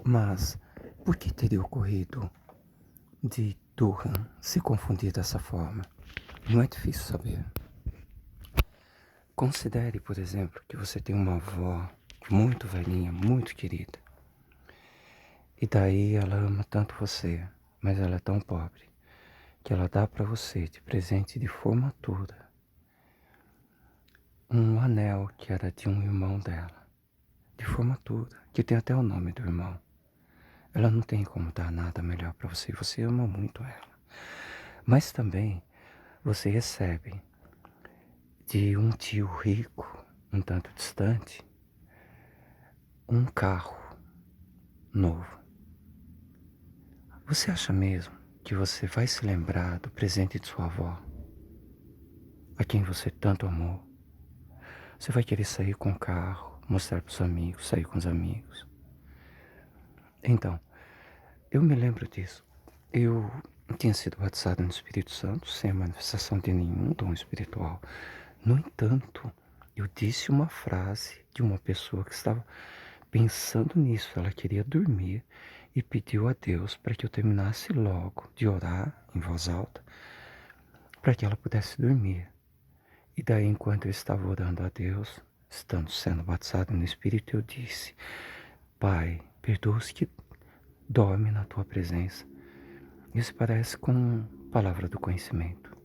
Mas por que teria ocorrido de Durham se confundir dessa forma? Não é difícil saber. Considere, por exemplo, que você tem uma avó muito velhinha, muito querida. E daí ela ama tanto você, mas ela é tão pobre que ela dá para você de presente de formatura um anel que era de um irmão dela, de formatura, que tem até o nome do irmão. Ela não tem como dar nada melhor para você, você ama muito ela. Mas também você recebe de um tio rico, um tanto distante, um carro novo. Você acha mesmo que você vai se lembrar do presente de sua avó, a quem você tanto amou? Você vai querer sair com o carro, mostrar para os amigos, sair com os amigos. Então, eu me lembro disso. Eu tinha sido batizado no Espírito Santo, sem a manifestação de nenhum dom espiritual. No entanto, eu disse uma frase de uma pessoa que estava pensando nisso. Ela queria dormir e pediu a Deus para que eu terminasse logo de orar em voz alta, para que ela pudesse dormir. E daí, enquanto eu estava orando a Deus, estando sendo batizado no Espírito, eu disse: Pai, perdoa os que dormem na tua presença. Isso parece com palavra do conhecimento.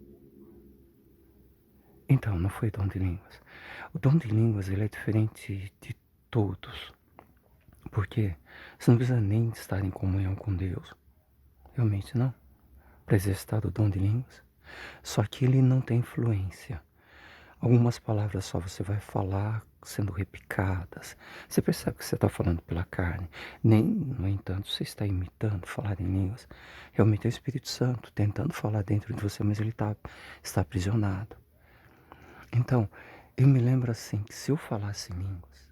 Então, não foi dom de línguas. O dom de línguas, ele é diferente de todos. Porque você não precisa nem estar em comunhão com Deus. Realmente não. Para exercitar o dom de línguas. Só que ele não tem influência. Algumas palavras só você vai falar sendo repicadas. Você percebe que você está falando pela carne. Nem, no entanto, você está imitando falar em línguas. Realmente é o Espírito Santo tentando falar dentro de você, mas ele está aprisionado. Então, eu me lembro assim, que se eu falasse em línguas,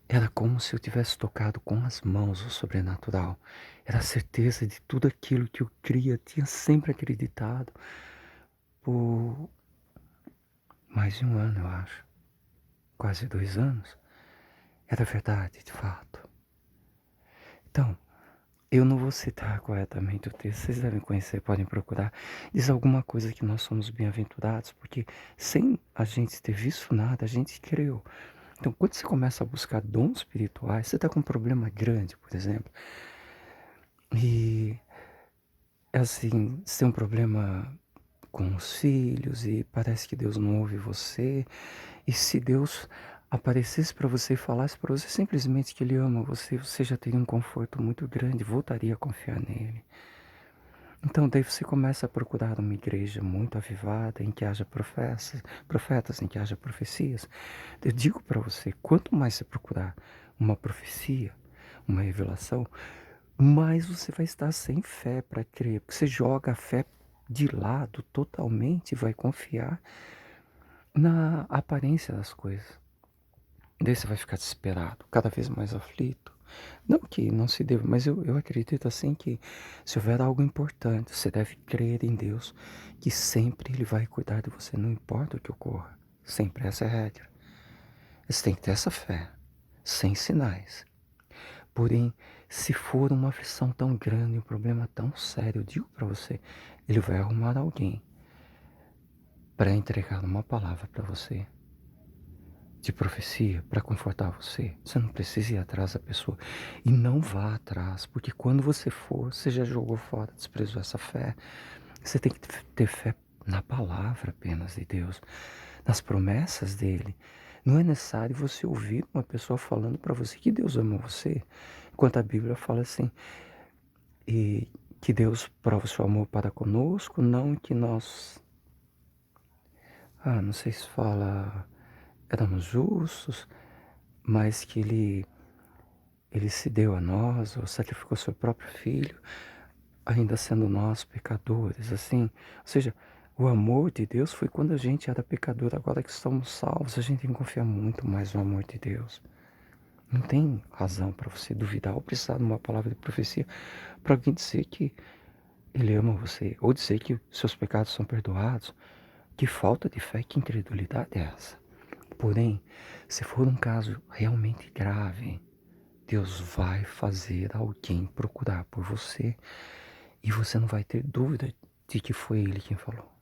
era como se eu tivesse tocado com as mãos o sobrenatural. Era a certeza de tudo aquilo que eu cria, tinha sempre acreditado por mais de um ano, eu acho. Quase 2 anos. Era verdade, de fato. Então, eu não vou citar corretamente o texto, vocês devem conhecer, podem procurar. Diz alguma coisa que nós somos bem-aventurados, porque sem a gente ter visto nada, a gente creu. Então, quando você começa a buscar dons espirituais, você está com um problema grande, por exemplo. E, assim, você tem um problema com os filhos e parece que Deus não ouve você. E se Deus aparecesse para você e falasse para você simplesmente que Ele ama você, você já teria um conforto muito grande, voltaria a confiar nele. Então daí você começa a procurar uma igreja muito avivada, em que haja profetas, em que haja profecias. Eu digo para você, quanto mais você procurar uma profecia, uma revelação, mais você vai estar sem fé para crer, porque você joga a fé de lado totalmente e vai confiar na aparência das coisas. Daí você vai ficar desesperado, cada vez mais aflito. Não que não se deva, mas eu acredito assim que se houver algo importante, você deve crer em Deus, que sempre Ele vai cuidar de você, não importa o que ocorra. Sempre essa é a regra. Você tem que ter essa fé, sem sinais. Porém, se for uma aflição tão grande, um problema tão sério, eu digo para você, Ele vai arrumar alguém para entregar uma palavra para você, de profecia, para confortar você. Você não precisa ir atrás da pessoa. E não vá atrás, porque quando você for, você já jogou fora, desprezou essa fé. Você tem que ter fé na palavra apenas de Deus, nas promessas dele. Não é necessário você ouvir uma pessoa falando para você que Deus ama você, enquanto a Bíblia fala assim, e que Deus prova o seu amor para conosco, não que nós, não sei se fala, éramos justos, mas que ele se deu a nós, ou sacrificou seu próprio filho, ainda sendo nós pecadores, assim. Ou seja, o amor de Deus foi quando a gente era pecador, agora que estamos salvos, a gente tem que confiar muito mais no amor de Deus. Não tem razão para você duvidar ou precisar de uma palavra de profecia para alguém dizer que ele ama você, ou dizer que seus pecados são perdoados. Que falta de fé, que incredulidade é essa? Porém, se for um caso realmente grave, Deus vai fazer alguém procurar por você e você não vai ter dúvida de que foi Ele quem falou.